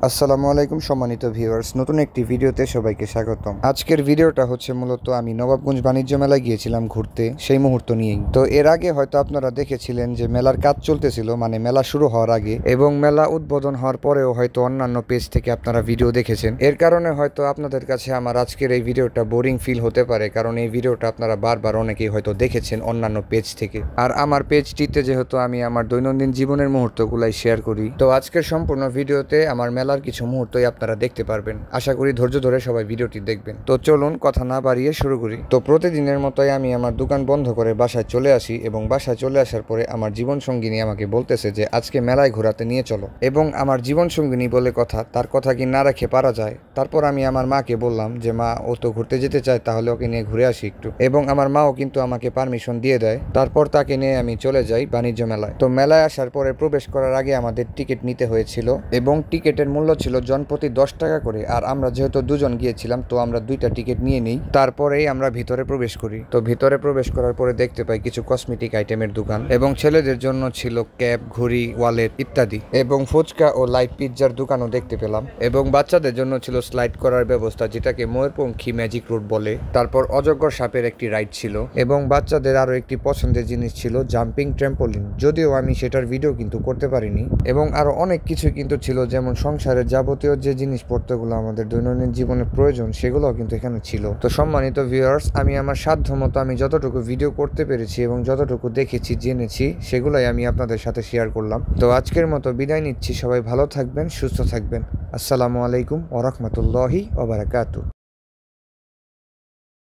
আসসালামু আলাইকুম সম্মানিত ভিউয়ার্স, নতুন একটি ভিডিওতে সবাইকে স্বাগতম। আজকের ভিডিওটা হচ্ছে মূলত আমি নবাবগঞ্জ বাণিজ্য মেলায় গিয়েছিলাম ঘুরতে, সেই মুহূর্ত নিয়েই। তো এর আগে হয়তো আপনারা দেখেছিলেন যে মেলার কাজ চলতেছিল, মানে মেলা শুরু হওয়ার আগে, এবং মেলা উদ্বোধন হওয়ার পরেও হয়তো অন্যান্য পেজ থেকে আপনারা ভিডিও দেখেছেন। এর কারণে হয়তো আপনাদের কাছে আমার আজকের এই ভিডিওটা বোরিং ফিল হতে পারে, কারণ এই ভিডিওটা আপনারা বারবার অনেকেই হয়তো দেখেছেন অন্যান্য পেজ থেকে। আর আমার পেজটিতে যেহেতু আমি আমার দৈনন্দিন জীবনের মুহূর্তগুলাই শেয়ার করি, তো আজকের সম্পূর্ণ ভিডিওতে আমার মেলার কিছু মুহূর্তই আপনারা দেখতে পারবেন। আশা করি ধৈর্য ধরে সবাই ভিডিওটি দেখবেন। তো চলুন কথা না বাড়িয়ে শুরু করি। তো প্রতিদিনের মতোই আমি আমার দোকান বন্ধ করে বাসায় চলে আসি, এবং বাসায় চলে আসার পরে আমার জীবন সঙ্গিনী আমাকে বলতেছে যে আজকে মেলায় ঘোরাতে নিয়ে চলো। এবং আমার জীবন সঙ্গিনী বলে কথা, তার কথা কি না রেখে পারা যায়? তারপর আমি আমার মাকে বললাম যে মা, ও তো ঘুরতে যেতে চায়, তাহলে ওকে নিয়ে ঘুরে আসি একটু। এবং আমার মাও কিন্তু আমাকে পারমিশন দিয়ে দেয়। তারপর তাকে নিয়ে আমি চলে যাই বাণিজ্য মেলায়। তো মেলায় আসার পরে প্রবেশ করার আগে আমাদের টিকিট নিতে হয়েছিল, এবং টিকিটের মূল্য ছিল জনপ্রতি 10 টাকা করে। আর আমরা যেহেতু দুজন গিয়েছিলাম, তো আমরা দুইটা টিকিট নিয়ে নিই, তারপরেই আমরা ভিতরে প্রবেশ করি। তো ভিতরে প্রবেশ করার পরে দেখতে পাই কিছু কসমেটিক আইটেমের দোকান, এবং ছেলেদের জন্য ছিল ক্যাপ, ঘড়ি, ওয়ালেট ইত্যাদি, এবং ফুচকা ও লাইভ পিৎজার দোকানও দেখতে পেলাম। এবং বাচ্চাদের জন্য ছিল স্লাইড করার ব্যবস্থা, যেটাকে ময়ূরপঙ্খী ম্যাজিক রোড বলে। তারপর অজগর সাপের একটি রাইড ছিল, এবং বাচ্চাদের আরো একটি পছন্দের জিনিস ছিল জাম্পিং ট্র্যাম্পোলিন, যদিও আমি সেটার ভিডিও কিন্তু করতে পারিনি। এবং আরো অনেক কিছু কিন্তু ছিল, যেমন সংসারের যাবতীয় যে জিনিসপত্রগুলো আমাদের দৈনন্দিন জীবনে প্রয়োজন, সেগুলোও কিন্তু এখানে ছিল। তো সম্মানিত ভিউয়ার্স, আমি আমার সাধ্য মতো আমি যতটুকু ভিডিও করতে পেরেছি এবং যতটুকু দেখেছি জেনেছি, সেগুলোই আমি আপনাদের সাথে শেয়ার করলাম। তো আজকের মতো বিদায় নিচ্ছি। সবাই ভালো থাকবেন, সুস্থ থাকবেন। আসসালামু আলাইকুম ওয়া রাহমাতুল্লাহি ওয়া বারাকাতুহু।